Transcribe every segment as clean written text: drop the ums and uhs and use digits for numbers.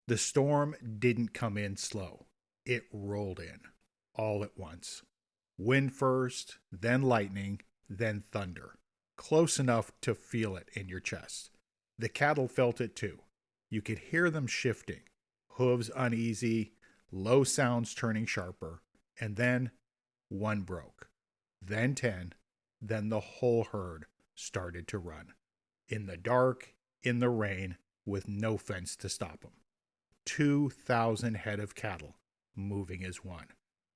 The storm didn't come in slow. It rolled in, all at once. Wind first, then lightning, then thunder. Close enough to feel it in your chest. The cattle felt it too. You could hear them shifting, hooves uneasy, low sounds turning sharper, and then one broke. Then 10, then the whole herd started to run. In the dark, in the rain, with no fence to stop them. 2,000 head of cattle moving as one.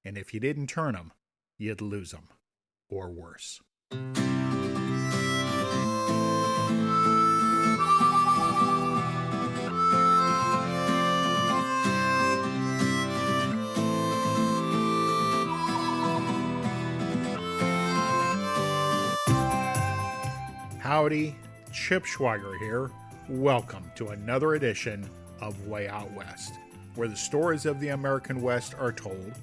And if you didn't turn them, you'd lose them. Or worse. Howdy, Chip Schweiger here. Welcome to another edition of Way Out West, where the stories of the American West are told,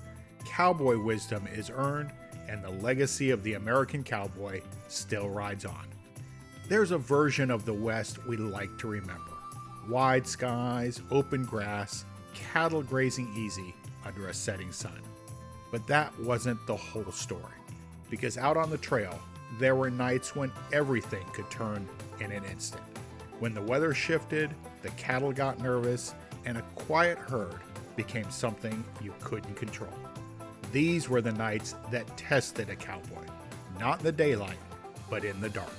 cowboy wisdom is earned, and the legacy of the American cowboy still rides on. There's a version of the West we like to remember. Wide skies, open grass, cattle grazing easy under a setting sun. But that wasn't the whole story, because out on the trail, there were nights when everything could turn in an instant. When the weather shifted, the cattle got nervous, and a quiet herd became something you couldn't control. These were the nights that tested a cowboy, not in the daylight, but in the dark.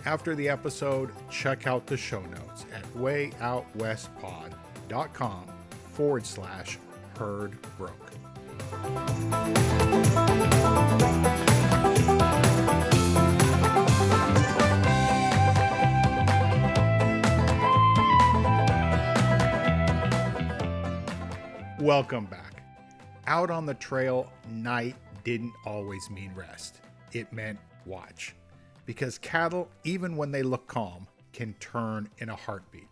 After the episode, check out the show notes at wayoutwestpod.com/herd broke. Welcome back. Out on the trail, night didn't always mean rest. It meant watch. Because cattle, even when they look calm, can turn in a heartbeat.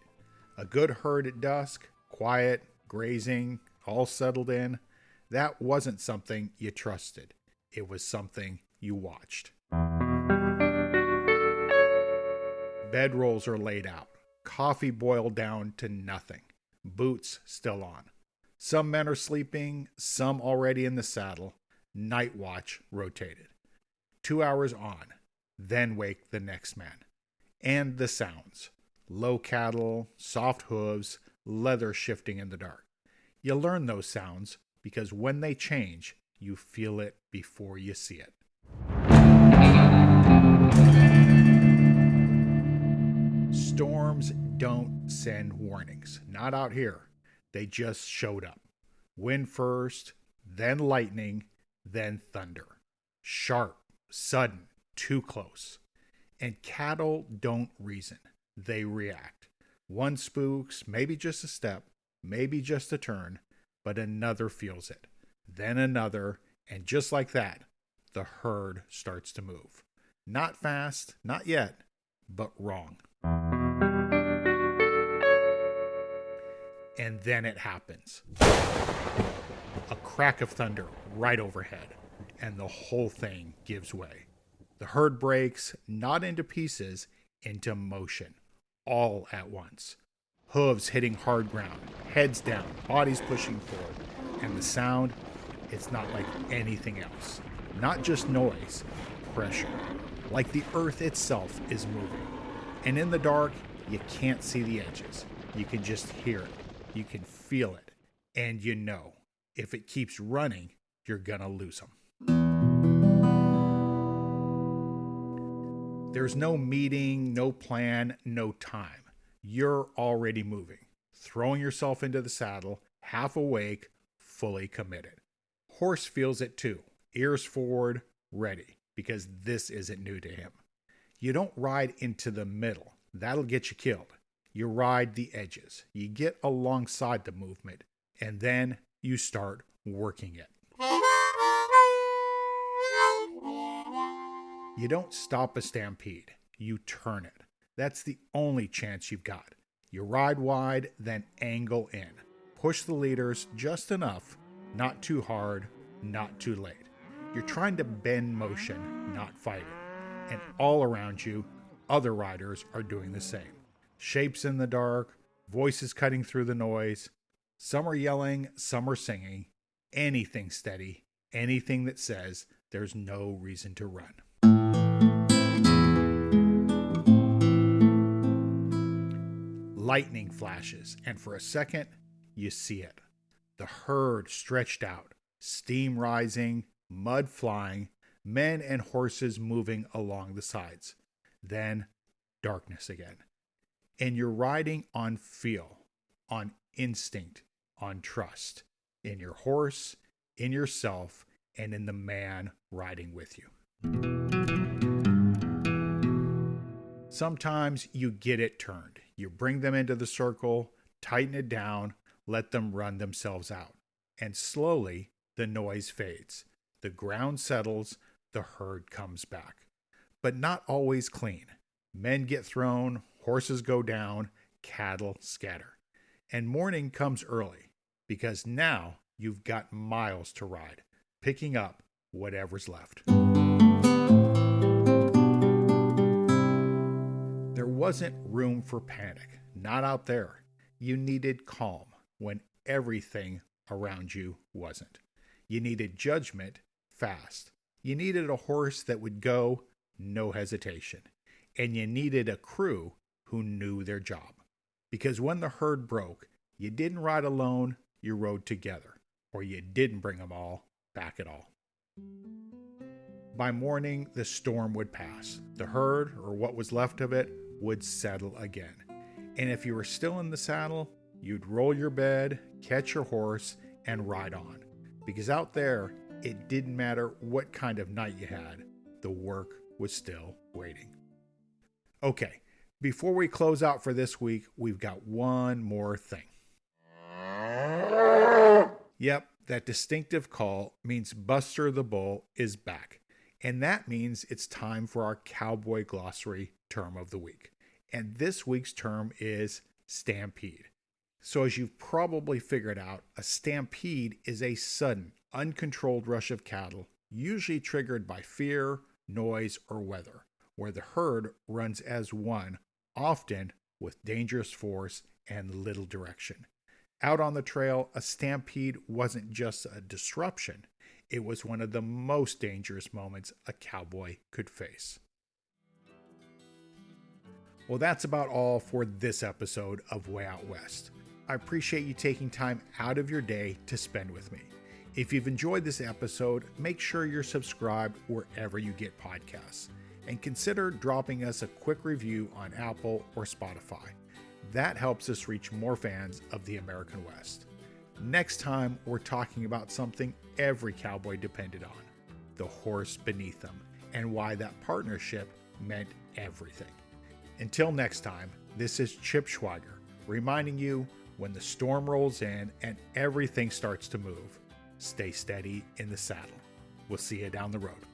A good herd at dusk, quiet, grazing, all settled in, that wasn't something you trusted. It was something you watched. Bedrolls are laid out. Coffee boiled down to nothing. Boots still on. Some men are sleeping, some already in the saddle. Night watch rotated. 2 hours on, then wake the next man. And the sounds. Low cattle, soft hooves, leather shifting in the dark. You learn those sounds because when they change, you feel it before you see it. Storms don't send warnings. Not out here. They just showed up. Wind first, then lightning, then thunder. Sharp, sudden, too close. And cattle don't reason. They react. One spooks, maybe just a step, maybe just a turn, but another feels it. Then another, and just like that, the herd starts to move. Not fast, not yet, but wrong. And then it happens. A crack of thunder right overhead, and the whole thing gives way. The herd breaks, not into pieces, into motion, all at once. Hooves hitting hard ground, heads down, bodies pushing forward, and the sound, it's not like anything else. Not just noise, pressure. Like the earth itself is moving. And in the dark, you can't see the edges. You can just hear it. You can feel it, and you know, if it keeps running, you're gonna lose them. There's no meeting, no plan, no time. You're already moving, throwing yourself into the saddle, half awake, fully committed. Horse feels it too, ears forward, ready, because this isn't new to him. You don't ride into the middle. That'll get you killed. You ride the edges. You get alongside the movement, and then you start working it. You don't stop a stampede. You turn it. That's the only chance you've got. You ride wide, then angle in. Push the leaders just enough, not too hard, not too late. You're trying to bend motion, not fight it. And all around you, other riders are doing the same. Shapes in the dark, voices cutting through the noise, Some are yelling, some are singing, anything steady, anything that says there's no reason to run. Lightning flashes, and for a second, you see it. The herd stretched out, steam rising, mud flying, men and horses moving along the sides. Then, darkness again. And you're riding on feel, on instinct, on trust, in your horse, in yourself, and in the man riding with you. Sometimes you get it turned. You bring them into the circle, tighten it down, let them run themselves out. And slowly, the noise fades. The ground settles, the herd comes back. But not always clean. Men get thrown, horses go down, cattle scatter. And morning comes early, because now you've got miles to ride, picking up whatever's left. There wasn't room for panic, not out there. You needed calm when everything around you wasn't. You needed judgment fast. You needed a horse that would go, no hesitation. And you needed a crew who knew their job. Because when the herd broke, you didn't ride alone, you rode together. Or you didn't bring them all back at all. By morning, the storm would pass. The herd, or what was left of it, would settle again. And if you were still in the saddle, you'd roll your bed, catch your horse, and ride on. Because out there, it didn't matter what kind of night you had, the work was still waiting. Okay, before we close out for this week, we've got one more thing. Yep, that distinctive call means Buster the Bull is back. And that means it's time for our Cowboy Glossary term of the week. And this week's term is Stampede. So as you've probably figured out, a stampede is a sudden, uncontrolled rush of cattle, usually triggered by fear, noise, or weather, where the herd runs as one, often with dangerous force and little direction. Out on the trail, a stampede wasn't just a disruption. It was one of the most dangerous moments a cowboy could face. Well, that's about all for this episode of Way Out West. I appreciate you taking time out of your day to spend with me. If you've enjoyed this episode, make sure you're subscribed wherever you get podcasts. And consider dropping us a quick review on Apple or Spotify. That helps us reach more fans of the American West. Next time, we're talking about something every cowboy depended on, the horse beneath them, and why that partnership meant everything. Until next time, this is Chip Schweiger, reminding you, when the storm rolls in and everything starts to move, stay steady in the saddle. We'll see you down the road.